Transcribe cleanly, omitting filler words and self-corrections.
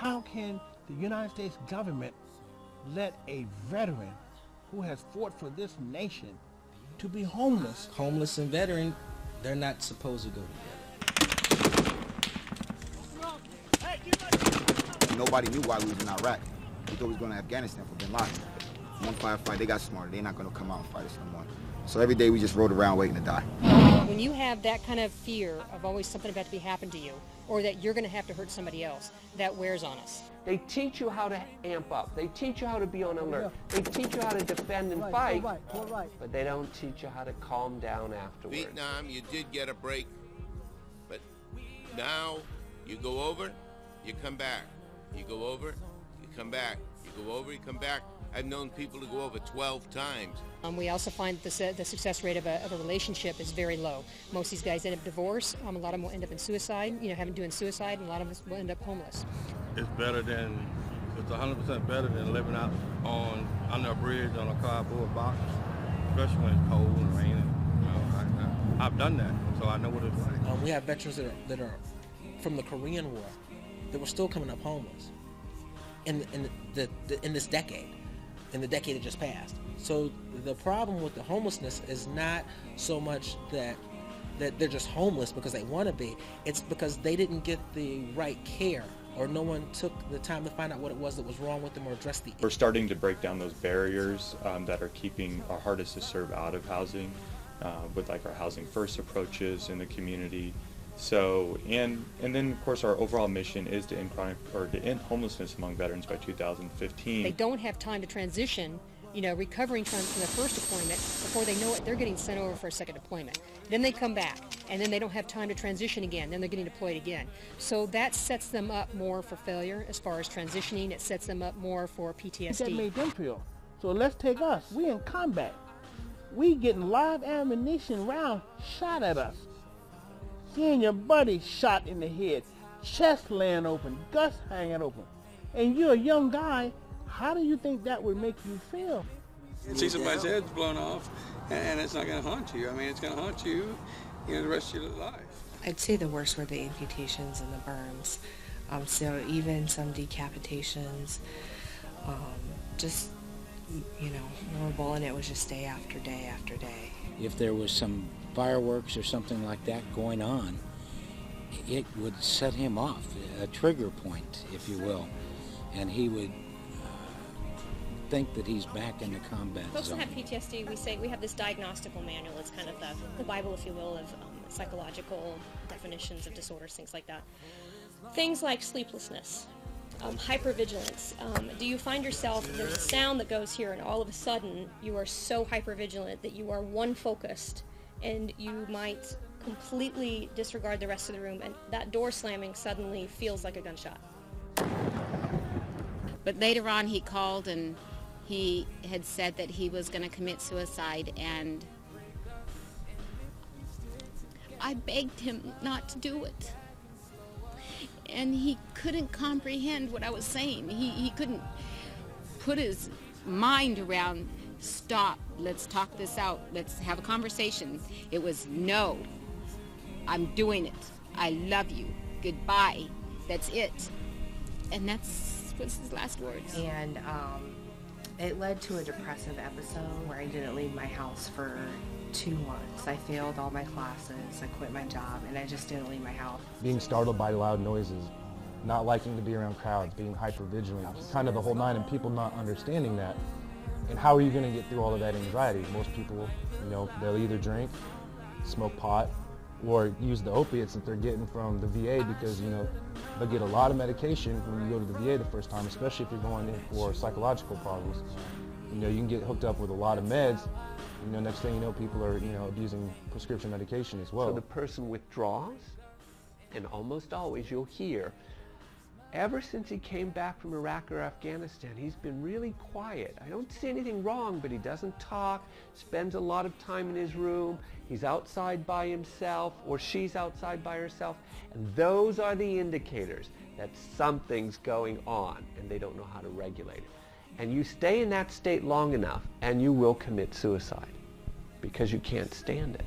How can the United States government let a veteran who has fought for this nation to be homeless? Homeless and veteran, they're not supposed to go together. Nobody knew why we was in Iraq. We thought we was going to Afghanistan for Bin Laden. One firefight, they got smarter. They're not going to come out and fight us no more. So every day we just rode around waiting to die. When you have that kind of fear of always something about to be happen to you, or that you're going to have to hurt somebody else, that wears on us. They teach you how to amp up. They teach you how to be on alert. They teach you how to defend and fight, but they don't teach you how to calm down afterwards. Vietnam, you did get a break, but now you go over, you come back. You go over, you come back. You go over, you come back. I've known people to go over 12 times. We also find that the success rate of a relationship is very low. Most of these guys end up divorced. A lot of them will end up in suicide, doing suicide, and a lot of us will end up homeless. It's 100% better than living out under a bridge on a cardboard box, especially when it's cold and raining. I've done that, so I know what it's like. We have veterans that are from the Korean War that were still coming up homeless in this decade. In the decade that just passed. So the problem with the homelessness is not so much that they're just homeless because they want to be. It's because they didn't get the right care, or no one took the time to find out what it was that was wrong with them or address the issue. We're starting to break down those barriers that are keeping our hardest to serve out of housing with like our housing first approaches in the community. So, and then of course our overall mission is to end homelessness among veterans by 2015. They don't have time to transition, recovering from their first deployment. Before they know it, they're getting sent over for a second deployment. Then they come back, and then they don't have time to transition again. Then they're getting deployed again. So that sets them up more for failure as far as transitioning. It sets them up more for PTSD. That made them feel. So let's take us. We in combat. We getting live ammunition round shot at us. Seeing your buddy shot in the head, chest laying open, guts hanging open, and you're a young guy, how do you think that would make you feel? See somebody's head's blown off, and it's not going to haunt you. I mean, it's going to haunt you, the rest of your life. I'd say the worst were the amputations and the burns. So even some decapitations, just, horrible, and it was just day after day after day. If there was some fireworks or something like that going on, it would set him off, a trigger point, if you will, and he would think that he's back in the combat Folks zone. that have PTSD, we have this diagnostical manual. It's kind of the Bible, if you will, of psychological definitions of disorders, things like that. Things like sleeplessness, hypervigilance. Do you find yourself, there's a sound that goes here, and all of a sudden you are so hypervigilant that you are one focused, and you might completely disregard the rest of the room, and that door slamming suddenly feels like a gunshot. But later on he called and he had said that he was going to commit suicide, and I begged him not to do it. And he couldn't comprehend what I was saying. He couldn't put his mind around, stop, let's talk this out, let's have a conversation. It was, no, I'm doing it. I love you. Goodbye. That's it. And that's was his last words. And it led to a depressive episode where I didn't leave my house for 2 months. I failed all my classes, I quit my job, and I just didn't leave my house. Being startled by loud noises, not liking to be around crowds, being hypervigilant, kind of the whole nine, and people not understanding that. And how are you going to get through all of that anxiety? Most people, they'll either drink, smoke pot, or use the opiates that they're getting from the VA because, they'll get a lot of medication when you go to the VA the first time, especially if you're going in for psychological problems. You can get hooked up with a lot of meds. Next thing you know, people are, abusing prescription medication as well. So the person withdraws, and almost always you'll hear, ever since he came back from Iraq or Afghanistan, he's been really quiet. I don't see anything wrong, but he doesn't talk, spends a lot of time in his room, he's outside by himself, or she's outside by herself, and those are the indicators that something's going on, and they don't know how to regulate it. And you stay in that state long enough, and you will commit suicide, because you can't stand it.